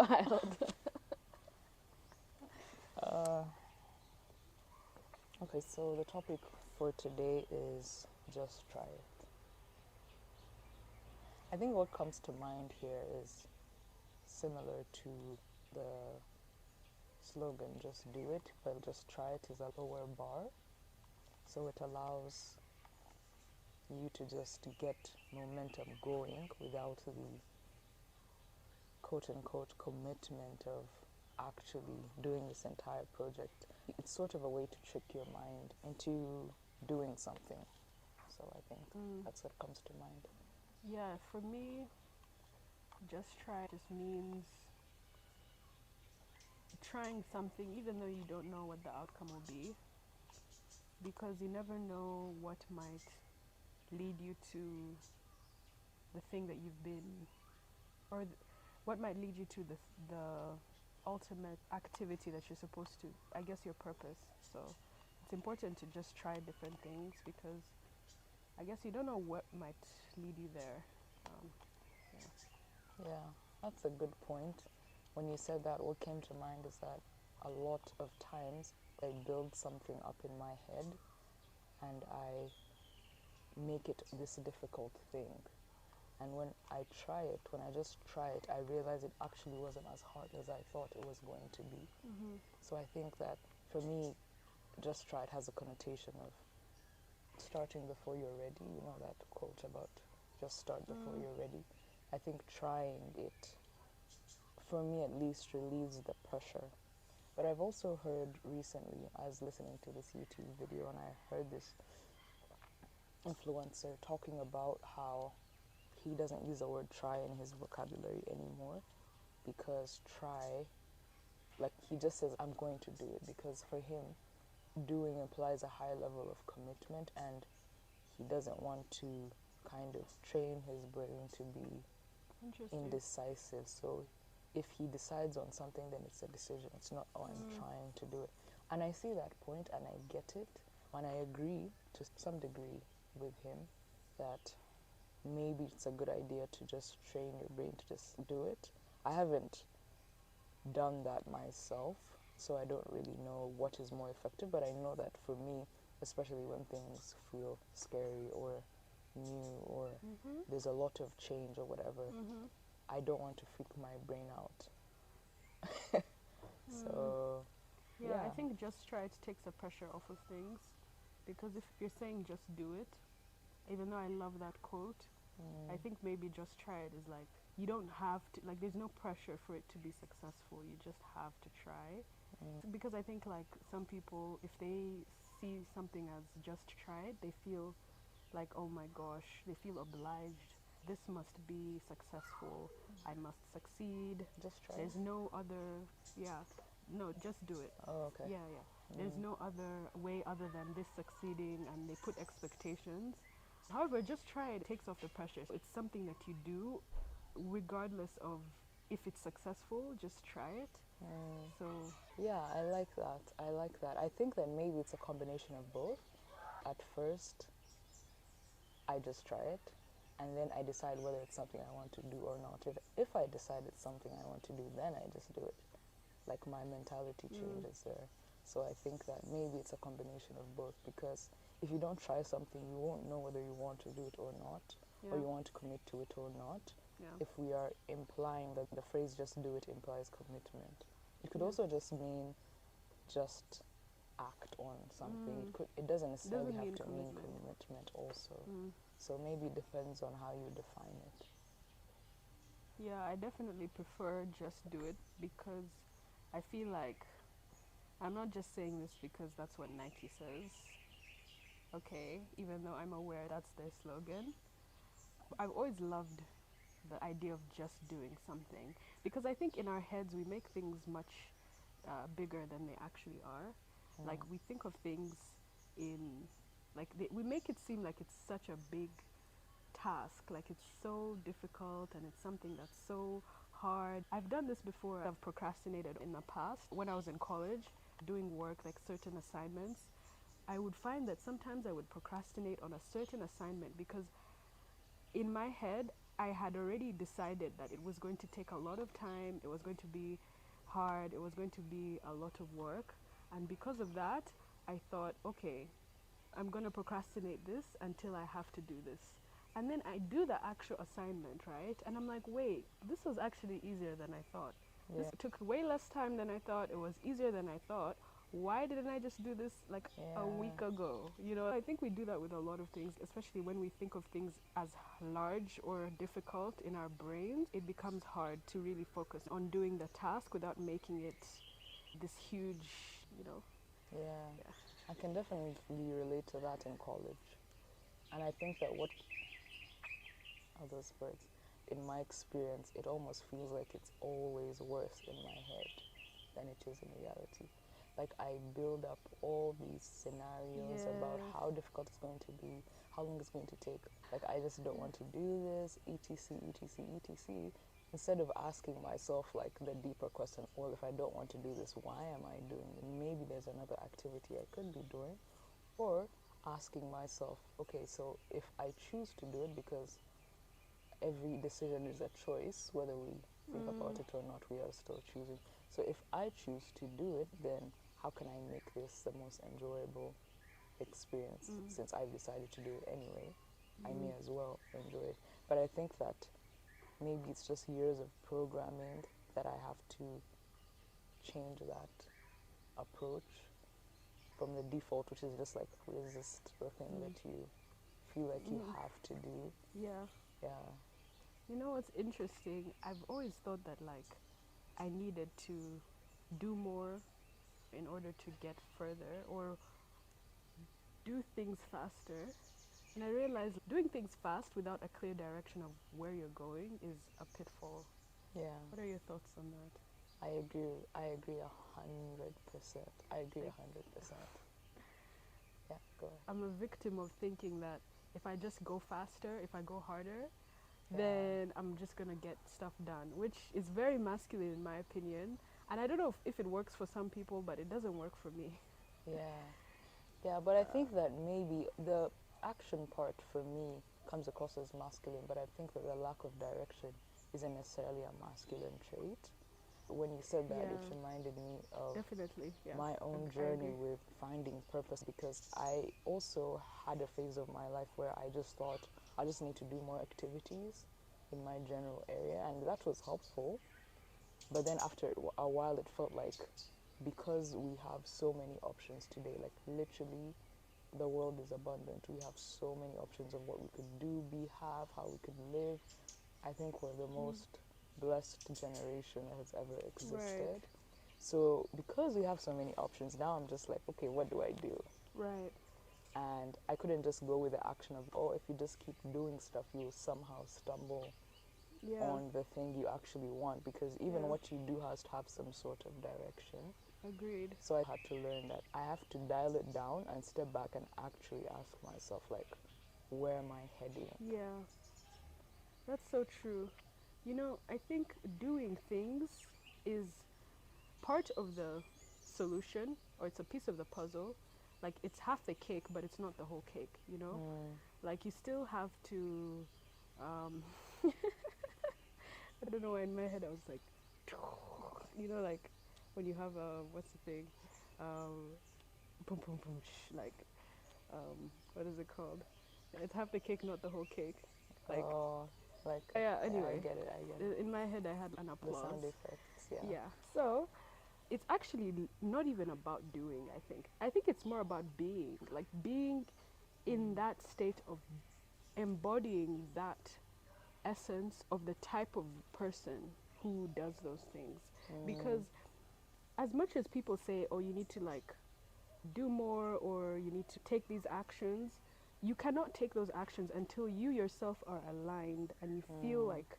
Wild. uh, okay, so the topic for today is just try it. I think what comes to mind here is similar to the slogan, just do it, but just try it is a lower bar. So it allows you to just get momentum going without the quote unquote commitment of actually doing this entire project. It's sort of a way to trick your mind into doing something. So I think that's what comes to mind. Yeah, for me, just try just means trying something even though you don't know what the outcome will be, because you never know what might lead you to the thing that you've been, or what might lead you to the ultimate activity that you're supposed to, I guess, your purpose. So it's important to just try different things, because I guess you don't know what might lead you there. Um, yeah. Yeah, that's a good point. When you said that, what came to mind is that a lot of times I build something up in my head and I make it this difficult thing. And when I try it, when I just try it, I realize it actually wasn't as hard as I thought it was going to be. Mm-hmm. So I think that for me, just try it has a connotation of starting before you're ready. You know that quote about just start before Mm. you're ready. I think trying it, for me at least, relieves the pressure. But I've also heard recently, I was listening to this YouTube video and I heard this influencer talking about how he doesn't use the word try in his vocabulary anymore because try, like he just says, I'm going to do it, because for him, doing implies a high level of commitment and he doesn't want to kind of train his brain to be Interesting. indecisive. So if he decides on something, then it's a decision. It's not, oh, I'm trying to do it. And I see that point and I get it. And I agree to some degree with him that maybe it's a good idea to just train your brain to just do it. I haven't done that myself, so I don't really know what is more effective, but I know that for me, especially when things feel scary or new or Mm-hmm. there's a lot of change or whatever, Mm-hmm. I don't want to freak my brain out. Mm. So, Yeah, I yeah. think just try it takes the pressure off of things, because if you're saying just do it, even though I love that quote, I Mm, think maybe just try it is like you don't have to, like, there's no pressure for it to be successful. You just have to try. mm, Because I think, like, some people, if they see something as just try it, they feel like, oh my gosh, they feel obliged. This must be successful. I must succeed. just try it. There's no other, yeah, no, just do it. Oh, okay. Yeah, yeah. There's Mm, no other way other than this succeeding, and they put expectations. However, just try it. It takes off the pressure. It's something that you do regardless of if it's successful, just try it. mm. So, Yeah, I like that. I like that. I think that maybe it's a combination of both. At first, I just try it, and then I decide whether it's something I want to do or not. If I decide it's something I want to do, then I just do it. Like my mentality mm, changes there. So I think that maybe it's a combination of both, because if you don't try something, you won't know whether you want to do it or not, or yeah, you want to commit to it or not. yeah, If we are implying that the phrase just do it implies commitment, it could yeah. also just mean just act on something. Mm, It doesn't it necessarily doesn't have mean to mean commitment. commitment also. Mm. So maybe it depends on how you define it. Yeah, I definitely prefer just do it, because I feel like I'm not just saying this because that's what Nike says. Okay, even though I'm aware that's their slogan. I've always loved the idea of just doing something, because I think in our heads we make things much bigger than they actually are. Mm, Like, we think of things in, like, we make it seem like it's such a big task, like it's so difficult and it's something that's so hard. I've done this before. I've procrastinated in the past when I was in college doing work, like certain assignments. I would find that sometimes I would procrastinate on a certain assignment because in my head I had already decided that it was going to take a lot of time, it was going to be hard, it was going to be a lot of work. And because of that, I thought, okay, I'm going to procrastinate this until I have to do this. And then I do the actual assignment, right? And I'm like, wait, this was actually easier than I thought. Yeah. This took way less time than I thought. It was easier than I thought. Why didn't I just do this like a week ago? You know, I think we do that with a lot of things, especially when we think of things as large or difficult in our brains. It becomes hard to really focus on doing the task without making it this huge, you know. Yeah. Yeah. I can definitely relate to that in college. And I think that what are those birds? In my experience, it almost feels like it's always worse in my head than it is in reality. Like I build up all these scenarios about Yes. how difficult it's going to be, how long it's going to take. Like I just don't want to do this, etc, etc, etc. Instead of asking myself like the deeper question, well, if I don't want to do this, why am I doing it? Maybe there's another activity I could be doing. Or asking myself, okay, so if I choose to do it, because every decision is a choice, whether we think about it or not, we are still choosing. So if I choose to do it, then how can I make this the most enjoyable experience? Since I've decided to do it anyway, I may as well enjoy it. But I think that maybe it's just years of programming that I have to change that approach from the default, which is just like resist the thing that you feel like you have to do. Yeah. Yeah. You know what's interesting? I've always thought that like I needed to do more in order to get further or do things faster. And I realized doing things fast without a clear direction of where you're going is a pitfall. Yeah. What are your thoughts on that? I agree. I agree 100%. I agree Like, 100%. Yeah, go ahead. I'm a victim of thinking that if I just go faster, if I go harder, Yeah. then I'm just gonna get stuff done, which is very masculine in my opinion. And I don't know if it works for some people, but it doesn't work for me. Yeah. Yeah, but I think that maybe the action part for me comes across as masculine, but I think that the lack of direction isn't necessarily a masculine trait. When you said that, it Yeah, reminded me of definitely. Yeah, my own I journey agree. with finding purpose, because I also had a phase of my life where I just thought I just need to do more activities in my general area, and that was helpful. But then after a while, it felt like because we have so many options today, like literally the world is abundant. We have so many options of what we could do, have, how we could live. I think we're the most blessed generation that has ever Right, existed. So because we have so many options, now I'm just like, okay, what do I do? right. And I couldn't just go with the action of, oh, if you just keep doing stuff, you'll somehow stumble Yeah, on the thing you actually want, because even yeah. what you do has to have some sort of direction. Agreed. So I had to learn that I have to dial it down and step back and actually ask myself, like, where am I heading? Yeah, that's so true. You know, I think doing things is part of the solution, or it's a piece of the puzzle. Like, it's half the cake, but it's not the whole cake, you know? Mm, Like, you still have to. Um, I don't know why in my head I was like, you know, like when you have a, what's the thing? Um, boom, boom, boom, like, what is it called? It's half the cake, not the whole cake. Like, oh, like, yeah, yeah, I anyway, get it, I get it. in my head I had an The applause. sound effects, yeah. Yeah, so it's actually not even about doing, I think it's more about being, like being in that state of embodying that essence of the type of person who does those things. Because as much as people say, oh, you need to like do more or you need to take these actions, you cannot take those actions until you yourself are aligned and you feel like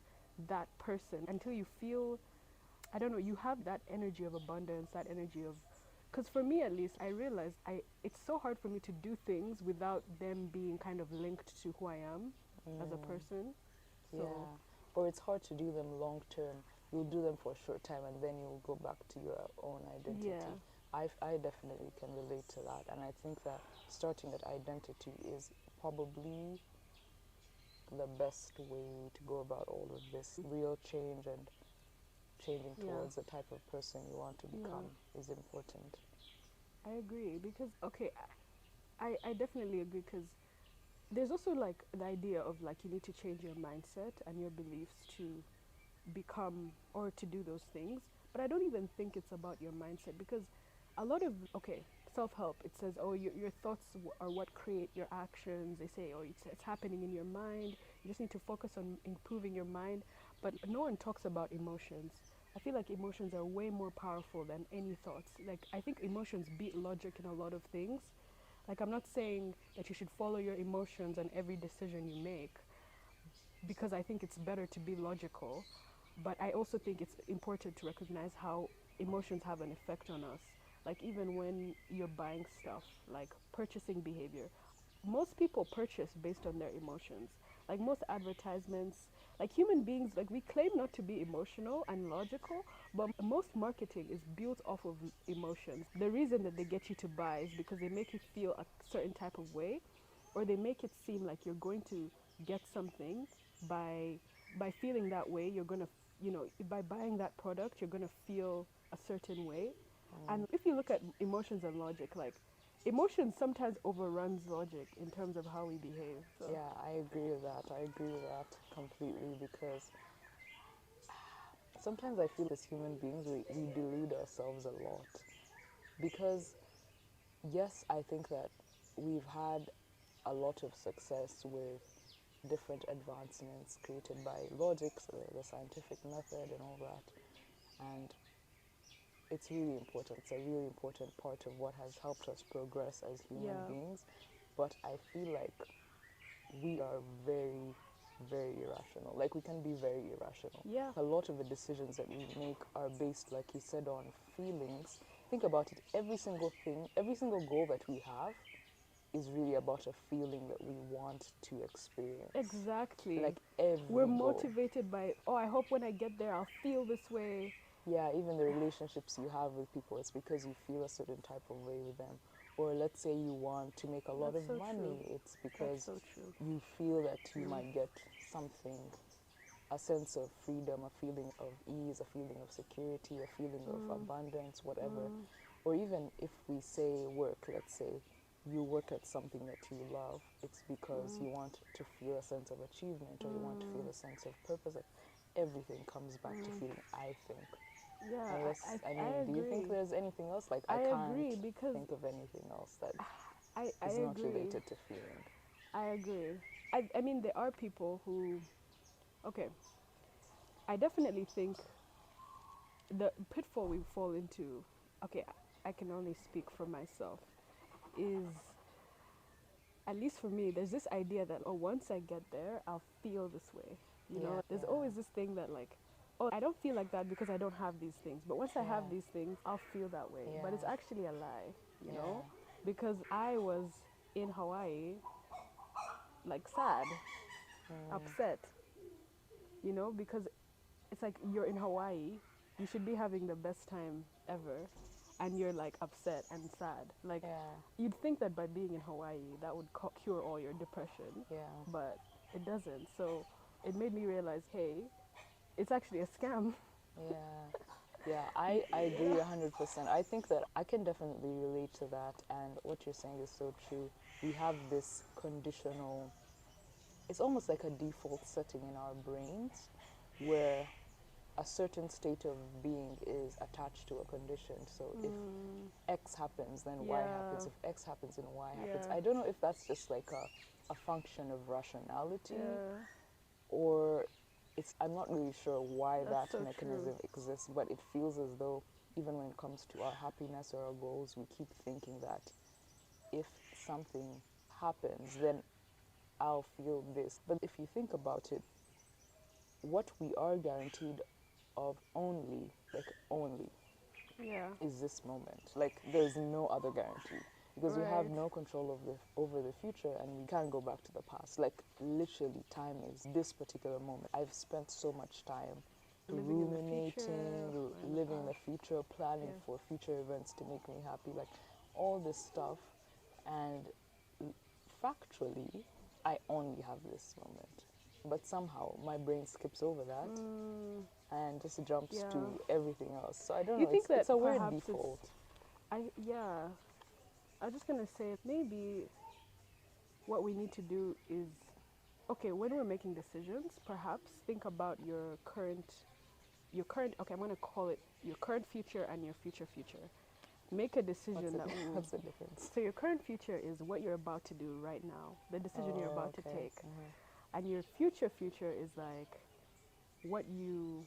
that person, until you feel, I don't know, you have that energy of abundance, that energy of, because for me at least, I realized it's so hard for me to do things without them being kind of linked to who I am as a person. So Yeah, or it's hard to do them long term. You'll do them for a short time and then you'll go back to your own yeah, identity. I definitely can relate to that, and I think that starting that identity is probably the best way to go about all of this real change and changing Yeah. towards the type of person you want to Yeah. become is important. I agree because okay, I definitely agree because there's also like the idea of like you need to change your mindset and your beliefs to become or to do those things. But I don't even think it's about your mindset because a lot of okay self-help it says oh your thoughts are what create your actions. They say oh it's happening in your mind. You just need to focus on improving your mind. But no one talks about emotions. I feel like emotions are way more powerful than any thoughts. Like I think emotions beat logic in a lot of things. Like I'm not saying that you should follow your emotions on every decision you make because I think it's better to be logical, but I also think it's important to recognize how emotions have an effect on us. Like even when you're buying stuff, like purchasing behavior, most people purchase based on their emotions. Like most advertisements, like human beings, like we claim not to be emotional and logical, but most marketing is built off of emotions. The reason that they get you to buy is because they make you feel a certain type of way, or they make it seem like you're going to get something by feeling that way. You're gonna, by buying that product, you're gonna feel a certain way. And if you look at emotions and logic, like emotions sometimes overruns logic in terms of how we behave. So Yeah, I agree with that. I agree with that completely because sometimes I feel as human beings we delude ourselves a lot. Because, yes, I think that we've had a lot of success with different advancements created by logic, so the scientific method, and all that. And it's really important. It's a really important part of what has helped us progress as human yeah, beings. But I feel like we are very, very irrational. Like, we can be very irrational. yeah, A lot of the decisions that we make are based, like you said, on feelings. Think about it, every single thing, every single goal that we have is really about a feeling that we want to experience. exactly. Like every We're goal. motivated by, oh, I hope when I get there, I'll feel this way. Yeah, even the relationships you have with people, it's because you feel a certain type of way with them. Or let's say you want to make a lot That's of so true. money, it's That's because so true. you feel that you Mm. might get something, a sense of freedom, a feeling of ease, a feeling of security, a feeling of Mm. abundance, whatever. Mm. Or even if we say work, let's say you work at something that you love, it's because Mm. you want to feel a sense of achievement or you want to feel Mm. a sense of purpose. Like, everything comes back to Mm. feeling, I think. Yeah, Unless, I I mean, do you think agree. there's anything else? Like, I I can't agree because think of anything else that I is not agree. related to feeling. I agree. I mean, there are people who, okay, I definitely think the pitfall we fall into, okay, I can only speak for myself, is at least for me, there's this idea that, oh, once I get there, I'll feel this way. Yeah, There's yeah, always this thing that, like, oh, I don't feel like that because I don't have these things. But once I have yeah, these things, I'll feel that way. But it's yeah, actually a lie, yeah. because I was in Hawaii, like, sad, Mm, upset, because it's like you're in Hawaii, you should be having the best time ever, and you're like upset and sad. Like yeah, you'd think that by being in Hawaii, that would cure all your depression, yeah. but it doesn't. So it made me realize, hey, it's actually a scam. Yeah, yeah, I agree Yeah. 100%. I think that I can definitely relate to that, and what you're saying is so true. We have this conditional, it's almost like a default setting in our brains where a certain state of being is attached to a condition. So if Mm, X happens, then Y yeah. happens. If X happens, then Y happens. Yeah. I don't know if that's just like a function of rationality, Yeah. or I'm not really sure why That's that so true. mechanism exists, but it feels as though even when it comes to our happiness or our goals, we keep thinking that if something happens, then I'll feel this. But if you think about it, what we are guaranteed of only, like only, Yeah. is this moment. Like, there's no other guarantee because we have Right. no control over the future, and we can't go back to the past. Like, literally, time is this particular moment. I've spent so much time Living in the future ruminating, or in the living the past. future, planning Yeah. for future events to make me happy, like all this stuff. And factually, I only have this moment. but somehow my brain skips over that and just jumps Yeah. to everything else. So I don't You know. think It's that a weird perhaps it's default. yeah. I was just gonna say maybe what we need to do is okay when we're making decisions. Perhaps think about your current. Okay, I'm gonna call it your current future and your future future. Make a decision that will. What's the difference? So your current future is what you're about to do right now, the decision you're Oh, about to okay. take, and your future is like what you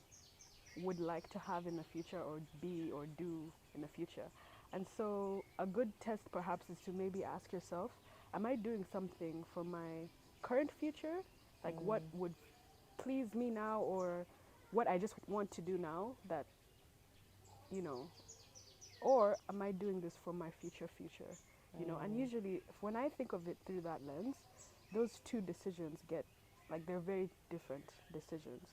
would like to have in the future or be or do in the future. And so a good test perhaps is to maybe ask yourself, am I doing something for my current future? Like what would please me now or what I just want to do now that, you know, or am I doing this for my future? You know, and usually when I think of it through that lens, those two decisions get like they're very different decisions.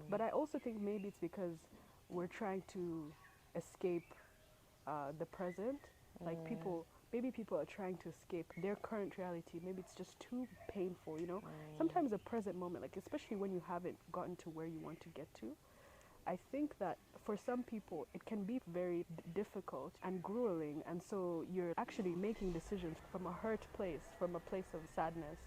But I also think maybe it's because we're trying to escape the present. Like maybe people are trying to escape their current reality. Maybe it's just too painful, you know. Sometimes the present moment, like especially when you haven't gotten to where you want to get to, I think that for some people it can be very difficult and grueling, and so you're actually making decisions from a hurt place, from a place of sadness.